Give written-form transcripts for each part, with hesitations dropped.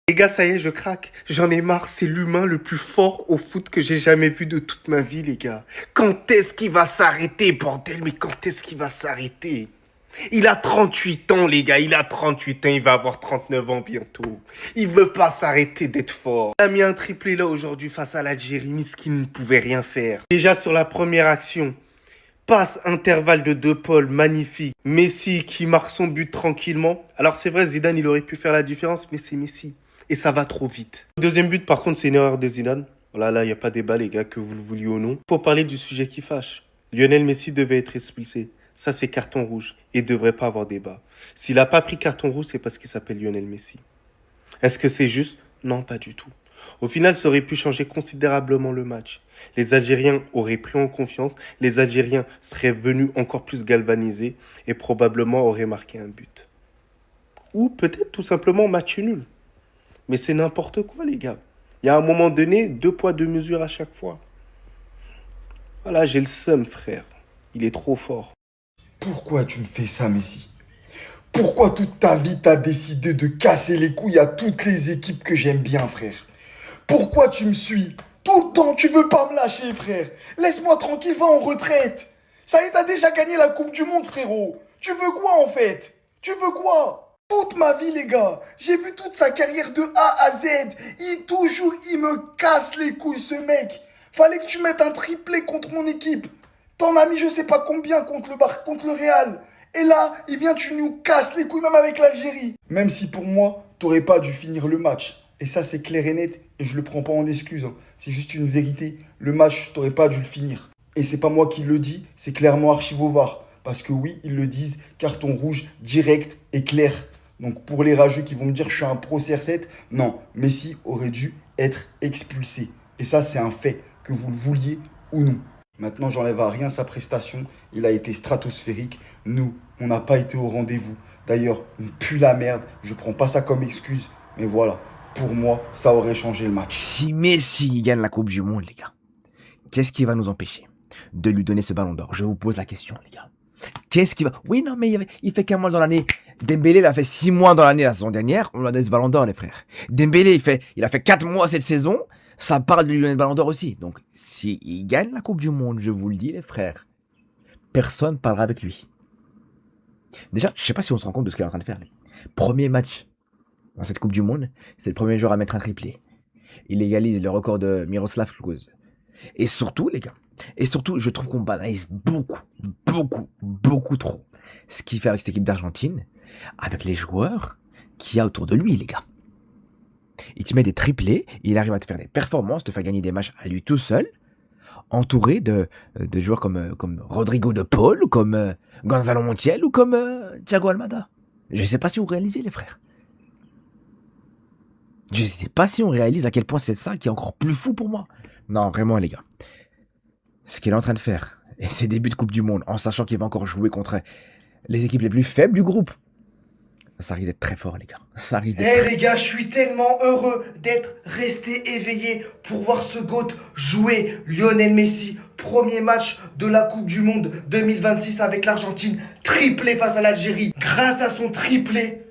Les gars, ça y est, je craque. J'en ai marre, c'est l'humain le plus fort au foot que j'ai jamais vu de toute ma vie, les gars. Quand est-ce qu'il va s'arrêter, bordel? Mais quand est-ce qu'il va s'arrêter? Il a 38 ans, les gars, il a 38 ans, il va avoir 39 ans bientôt. Il veut pas s'arrêter d'être fort. Il a mis un triplé là aujourd'hui face à l'Algérie, Miskin ne pouvait rien faire. Déjà sur la première action, passe intervalle de De Paul, magnifique. Messi qui marque son but tranquillement. Alors c'est vrai, Zidane, il aurait pu faire la différence, mais c'est Messi. Et ça va trop vite. Le deuxième but, par contre, c'est une erreur de Zidane. Voilà, là, il n'y a pas débat, les gars, que vous le vouliez ou non. Faut parler du sujet qui fâche. Lionel Messi devait être expulsé. Ça, c'est carton rouge. Et devrait pas avoir débat. S'il n'a pas pris carton rouge, c'est parce qu'il s'appelle Lionel Messi. Est-ce que c'est juste? Non, pas du tout. Au final, ça aurait pu changer considérablement le match. Les Algériens auraient pris en confiance. Les Algériens seraient venus encore plus galvanisés. Et probablement auraient marqué un but. Ou peut-être tout simplement match nul. Mais c'est n'importe quoi, les gars. Il y a un moment donné, 2 poids, 2 mesures à chaque fois. Voilà, j'ai le seum, frère. Il est trop fort. Pourquoi tu me fais ça, Messi? Pourquoi toute ta vie t'as décidé de casser les couilles à toutes les équipes que j'aime bien, frère? Pourquoi tu me suis? Tout le temps, tu veux pas me lâcher, frère. Laisse-moi tranquille, va en retraite. Ça y est, t'as déjà gagné la Coupe du Monde, frérot. Tu veux quoi, en fait? Tu veux quoi? Toute ma vie, les gars, j'ai vu toute sa carrière de A à Z. Il me casse les couilles, ce mec. Fallait que tu mettes un triplé contre mon équipe. T'en as mis je sais pas combien contre le Real. Et là, tu nous casses les couilles même avec l'Algérie. Même si pour moi, t'aurais pas dû finir le match. Et ça, c'est clair et net. Et je le prends pas en excuse. C'est juste une vérité. Le match, t'aurais pas dû le finir. Et c'est pas moi qui le dis, c'est clairement Archive au VAR. Parce que oui, ils le disent, carton rouge, direct et clair. Donc pour les rageux qui vont me dire je suis un pro CR7, non, Messi aurait dû être expulsé. Et ça, c'est un fait, que vous le vouliez ou non. Maintenant, j'enlève à rien sa prestation. Il a été stratosphérique. Nous, on n'a pas été au rendez-vous. D'ailleurs, on pue la merde. Je prends pas ça comme excuse. Mais voilà, pour moi, ça aurait changé le match. Si Messi gagne la Coupe du Monde, les gars, qu'est-ce qui va nous empêcher de lui donner ce ballon d'or? Je vous pose la question, les gars. Qu'est-ce qui va... Oui, non, mais il fait qu'un mois dans l'année. Dembélé, il a fait 6 mois dans l'année la saison dernière. On lui a donné ce ballon d'or, les frères. Dembélé, il a fait 4 mois cette saison. Ça parle de lui donner le ballon d'or aussi. Donc, s'il gagne la Coupe du Monde, je vous le dis, les frères, personne parlera avec lui. Déjà, je sais pas si on se rend compte de ce qu'il est en train de faire. Premier match dans cette Coupe du Monde, c'est le premier joueur à mettre un triplé. Il égalise le record de Miroslav Klose. Et surtout, les gars, je trouve qu'on banalise beaucoup trop ce qu'il fait avec cette équipe d'Argentine, avec les joueurs qu'il y a autour de lui, les gars. Il te met des triplés, il arrive à te faire des performances, te faire gagner des matchs à lui tout seul, entouré de joueurs comme Rodrigo de Paul, comme Gonzalo Montiel ou comme Thiago Almada. Je sais pas si vous réalisez, les frères. Je sais pas si on réalise à quel point c'est ça qui est encore plus fou pour moi. Non, vraiment, les gars. Ce qu'il est en train de faire, et ses débuts de Coupe du Monde, en sachant qu'il va encore jouer contre les équipes les plus faibles du groupe, ça risque d'être très fort, les gars. Ça risque d'être... Les gars, je suis tellement heureux d'être resté éveillé pour voir ce GOAT jouer. Lionel Messi, premier match de la Coupe du Monde 2026 avec l'Argentine, triplé face à l'Algérie. Grâce à son triplé,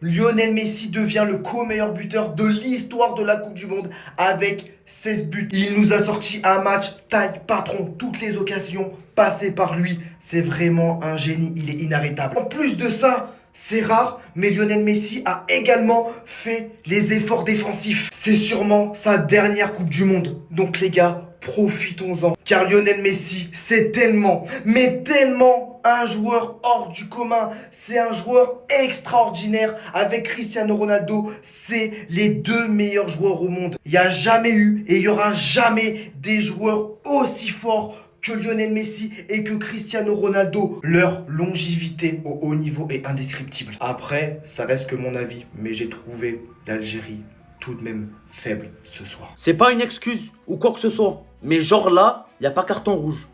Lionel Messi devient le co-meilleur buteur de l'histoire de la Coupe du Monde avec 16 buts. Il nous a sorti un match taille patron, toutes les occasions passées par lui. C'est vraiment un génie, il est inarrêtable. En plus de ça, c'est rare, mais Lionel Messi a également fait les efforts défensifs. C'est sûrement sa dernière Coupe du Monde. Donc les gars, profitons-en. Car Lionel Messi, c'est tellement, mais tellement un joueur hors du commun. C'est un joueur extraordinaire. Avec Cristiano Ronaldo, c'est les 2 meilleurs joueurs au monde. Il n'y a jamais eu et il n'y aura jamais des joueurs aussi forts que Lionel Messi et que Cristiano Ronaldo. Leur longévité au haut niveau est indescriptible. Après, ça reste que mon avis, mais j'ai trouvé l'Algérie tout de même faible ce soir. C'est pas une excuse ou quoi que ce soit, mais genre là, il n'y a pas carton rouge.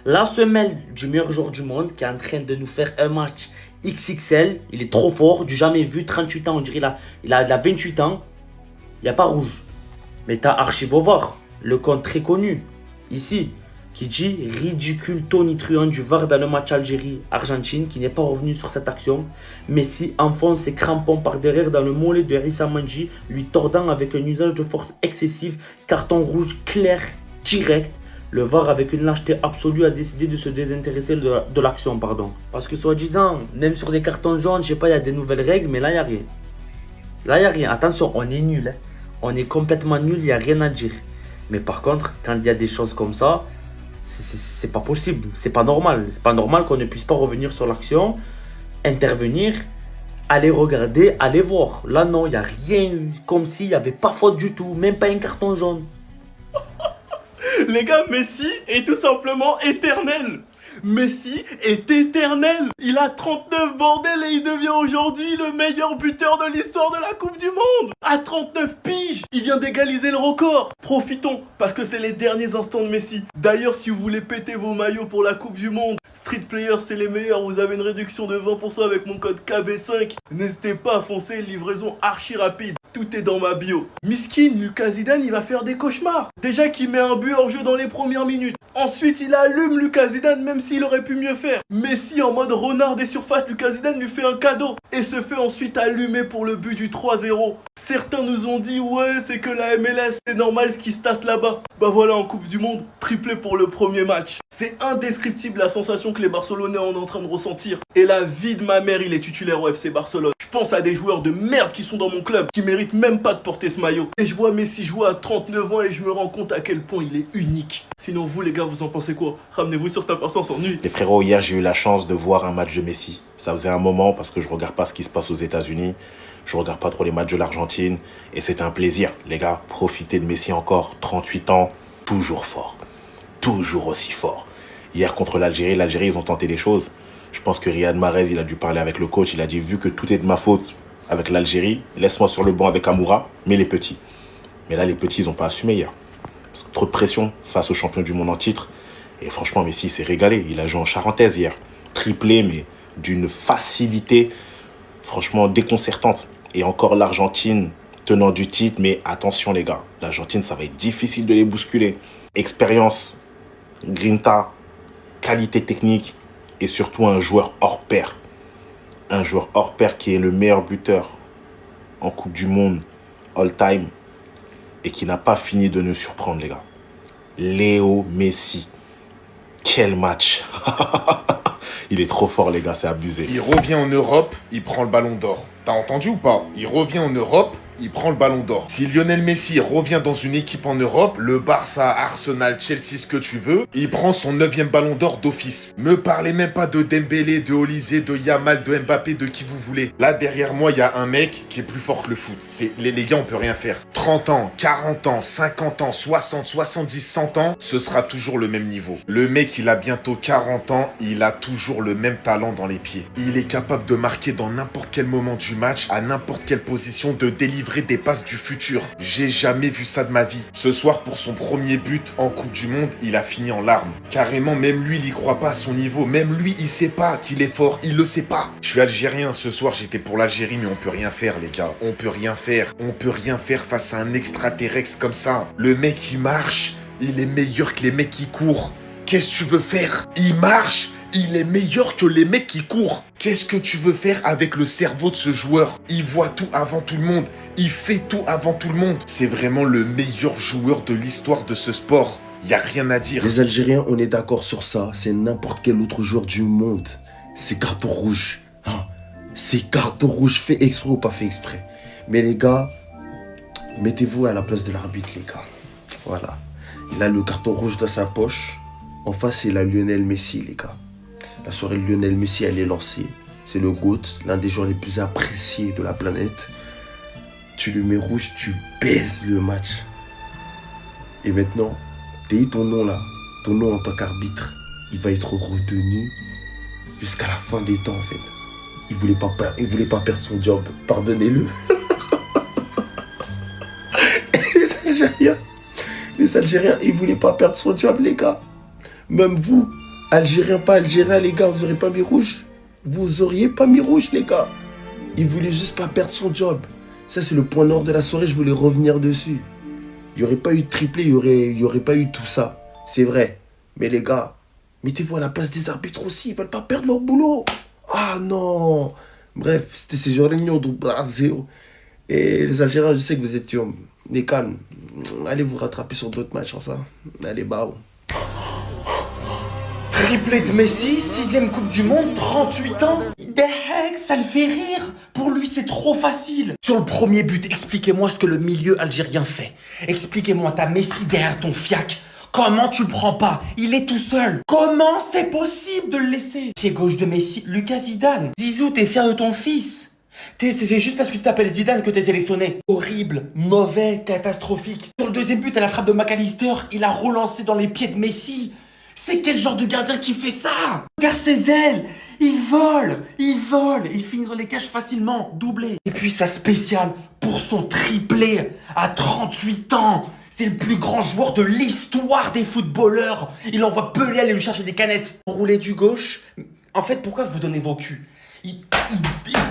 La semelle du meilleur joueur du monde qui est en train de nous faire un match XXL, il est trop fort, du jamais vu, 38 ans, on dirait il a 28 ans, il n'y a pas rouge. Mais t'as Archive au VAR, le compte très connu, ici. qui dit ridicule tonitruant du VAR dans le match Algérie-Argentine qui n'est pas revenu sur cette action. Messi enfonce ses crampons par derrière dans le mollet de Rissa Manji, lui tordant avec un usage de force excessive. Carton rouge clair, direct. Le VAR, avec une lâcheté absolue, a décidé de se désintéresser de l'action. Parce que soi-disant, même sur des cartons jaunes, je sais pas, il y a des nouvelles règles, mais là, il n'y a rien. Là, il n'y a rien. Attention, on est nul. Hein. On est complètement nul, il n'y a rien à dire. Mais par contre, quand il y a des choses comme ça, c'est pas possible. C'est pas normal. C'est pas normal qu'on ne puisse pas revenir sur l'action, intervenir, aller regarder, aller voir. Là, non, il n'y a rien eu. Comme s'il n'y avait pas faute du tout. Même pas un carton jaune. Les gars, Messi est tout simplement éternel. Messi est éternel. Il a 39 bordel et il devient aujourd'hui le meilleur buteur de l'histoire de la Coupe du Monde. À 39 piges, il vient d'égaliser le record. Profitons, parce que c'est les derniers instants de Messi. D'ailleurs, si vous voulez péter vos maillots pour la Coupe du Monde, Street Player, c'est les meilleurs. Vous avez une réduction de 20% avec mon code KB5. N'hésitez pas à foncer, livraison archi rapide. Tout est dans ma bio. Miskin, Lucas Zidane, il va faire des cauchemars. Déjà qu'il met un but hors jeu dans les premières minutes. Ensuite, il allume Lucas Zidane, même s'il aurait pu mieux faire. Messi, en mode renard des surfaces, Lucas Zidane lui fait un cadeau. Et se fait ensuite allumer pour le but du 3-0. Certains nous ont dit, ouais, c'est que la MLS, c'est normal ce qui se tâte là-bas. Bah voilà, en Coupe du Monde, triplé pour le premier match. C'est indescriptible la sensation que les Barcelonais sont en train de ressentir. Et la vie de ma mère, il est titulaire au FC Barcelone. Je pense à des joueurs de merde qui sont dans mon club, qui méritent même pas de porter ce maillot. Et je vois Messi jouer à 39 ans et je me rends compte à quel point il est unique. Sinon vous les gars, vous en pensez quoi? Ramenez-vous sur Snapper sans s'ennuyer. Les frérots, hier j'ai eu la chance de voir un match de Messi. Ça faisait un moment parce que je regarde pas ce qui se passe aux États-Unis. Je regarde pas trop les matchs de l'Argentine. Et c'était un plaisir, les gars. Profitez de Messi encore, 38 ans, toujours fort. Toujours aussi fort. Hier contre l'Algérie, ils ont tenté les choses. Je pense que Riyad Mahrez, il a dû parler avec le coach. Il a dit, vu que tout est de ma faute avec l'Algérie, laisse-moi sur le banc avec Amoura, mais les petits. Mais là, les petits, ils n'ont pas assumé hier. Parce que trop de pression face aux champions du monde en titre. Et franchement, Messi s'est régalé. Il a joué en charentaise hier. Triplé, mais d'une facilité franchement déconcertante. Et encore l'Argentine tenant du titre. Mais attention les gars, l'Argentine, ça va être difficile de les bousculer. Expérience, grinta, qualité technique et surtout un joueur hors pair. Un joueur hors pair qui est le meilleur buteur en Coupe du Monde all time et qui n'a pas fini de nous surprendre les gars. Léo Messi. Quel match. Il est trop fort les gars, c'est abusé. Il revient en Europe, il prend le ballon d'or. T'as entendu ou pas? Il revient en Europe, il prend le ballon d'or. Si Lionel Messi revient dans une équipe en Europe, le Barça, Arsenal, Chelsea, ce que tu veux, il prend son 9e ballon d'or d'office. Me parlez même pas de Dembélé, de Olysée, de Yamal, de Mbappé, de qui vous voulez. Là, derrière moi, il y a un mec qui est plus fort que le foot. Les gars, on peut rien faire. 30 ans, 40 ans, 50 ans, 60, 70, 100 ans, ce sera toujours le même niveau. Le mec, il a bientôt 40 ans, il a toujours le même talent dans les pieds. Il est capable de marquer dans n'importe quel moment du match, à n'importe quelle position, de délivrer des passes du futur. J'ai jamais vu ça de ma vie. Ce soir, pour son premier but en Coupe du Monde, il a fini en larmes. Carrément, même lui, il y croit pas à son niveau. Même lui, il sait pas qu'il est fort. Il le sait pas. Je suis algérien. Ce soir, j'étais pour l'Algérie, mais on peut rien faire, les gars. On peut rien faire. On peut rien faire face à un extraterrestre comme ça. Le mec, il marche. Il est meilleur que les mecs qui courent. Qu'est-ce que tu veux faire? Il marche. Il est meilleur que les mecs qui courent. Qu'est-ce que tu veux faire avec le cerveau de ce joueur? Il voit tout avant tout le monde. Il fait tout avant tout le monde. C'est vraiment le meilleur joueur de l'histoire de ce sport. Y a rien à dire. Les Algériens, on est d'accord sur ça. C'est n'importe quel autre joueur du monde. C'est carton rouge. Hein? C'est carton rouge fait exprès ou pas fait exprès. Mais les gars, mettez-vous à la place de l'arbitre, les gars. Voilà. Il a le carton rouge dans sa poche. En face, il a Lionel Messi, les gars. La soirée de Lionel Messi, elle est lancée. C'est le GOAT, l'un des joueurs les plus appréciés de la planète. Tu lui mets rouge, tu baises le match. Et maintenant, t'as ton nom là, ton nom en tant qu'arbitre, il va être retenu jusqu'à la fin des temps en fait. Il voulait pas perdre son job, pardonnez-le. Les Algériens, ils voulaient pas perdre son job, les gars. Même vous, Algériens, pas Algériens, les gars, vous auriez pas mis rouge. Vous auriez pas mis rouge, les gars. Il voulait juste pas perdre son job. Ça, c'est le point noir de la soirée, je voulais revenir dessus. Il n'y aurait pas eu de triplé, il y aurait pas eu tout ça. C'est vrai. Mais les gars, mettez-vous à la place des arbitres aussi, ils veulent pas perdre leur boulot. Ah non. Bref, c'était ces Jorginho do Brasil. Et les Algériens, je sais que vous êtes des calmes. Allez vous rattraper sur d'autres matchs, hein, ça. Allez, bao. Triplé de Messi, 6ème Coupe du Monde, 38 ans. The heck, ça le fait rire. Pour lui, c'est trop facile. Sur le premier but, expliquez-moi ce que le milieu algérien fait. Expliquez-moi, t'as Messi derrière ton fiac. Comment tu le prends pas? Il est tout seul. Comment c'est possible de le laisser? Pied gauche de Messi, Lucas Zidane. Zizou, t'es fier de ton fils? C'est juste parce que tu t'appelles Zidane que t'es sélectionné. Horrible, mauvais, catastrophique. Sur le deuxième but, à la frappe de McAllister, il a relancé dans les pieds de Messi. C'est quel genre de gardien qui fait ça? Regarde ses ailes, il vole, il finit dans les cages facilement, doublé. Et puis sa spéciale pour son triplé à 38 ans. C'est le plus grand joueur de l'histoire des footballeurs. Il envoie Pelé aller lui chercher des canettes. Enroulé du gauche. En fait, pourquoi vous donnez vos culs? Ils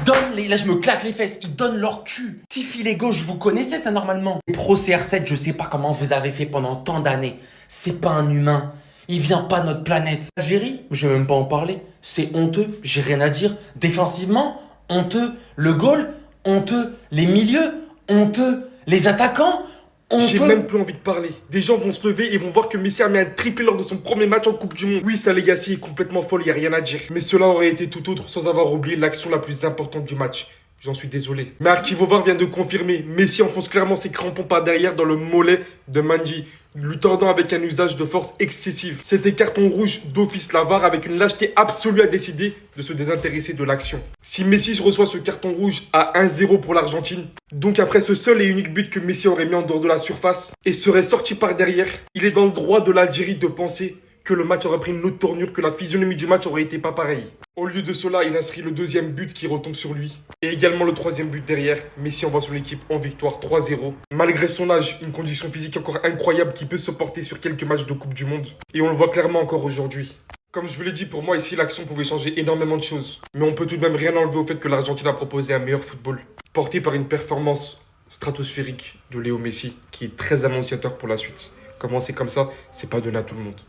donnent les... Là, je me claque les fesses. Ils donnent leur cul. Petit filet gauche, vous connaissez ça normalement. Pro CR7, je sais pas comment vous avez fait pendant tant d'années. C'est pas un humain. Il vient pas de notre planète. Algérie, je vais même pas en parler. C'est honteux, j'ai rien à dire. Défensivement, honteux. Le goal, honteux. Les milieux, honteux. Les attaquants, J'ai honteux. même plus envie de parler. Des gens vont se lever et vont voir que Messi a mis un triplé lors de son premier match en Coupe du Monde. Oui, sa legacy est complètement folle, y a rien à dire. Mais cela aurait été tout autre sans avoir oublié l'action la plus importante du match. J'en suis désolé. Mais Archivovar vient de confirmer. Messi enfonce clairement ses crampons par derrière dans le mollet de Manji, lui tordant avec un usage de force excessive. C'était carton rouge d'office. La VAR, avec une lâcheté absolue, a décidé de se désintéresser de l'action. Si Messi reçoit ce carton rouge à 1-0 pour l'Argentine, donc après ce seul et unique but que Messi aurait mis en dehors de la surface et serait sorti par derrière, il est dans le droit de l'Algérie de penser que le match aurait pris une autre tournure, que la physionomie du match aurait été pas pareille. Au lieu de cela, il inscrit le deuxième but qui retombe sur lui. Et également le troisième but derrière. Messi envoie son équipe en victoire 3-0. Malgré son âge, une condition physique encore incroyable qui peut se porter sur quelques matchs de Coupe du Monde. Et on le voit clairement encore aujourd'hui. Comme je vous l'ai dit, pour moi ici, l'action pouvait changer énormément de choses. Mais on peut tout de même rien enlever au fait que l'Argentine a proposé un meilleur football. Porté par une performance stratosphérique de Léo Messi, qui est très annonciateur pour la suite. Commencer comme ça, c'est pas donné à tout le monde.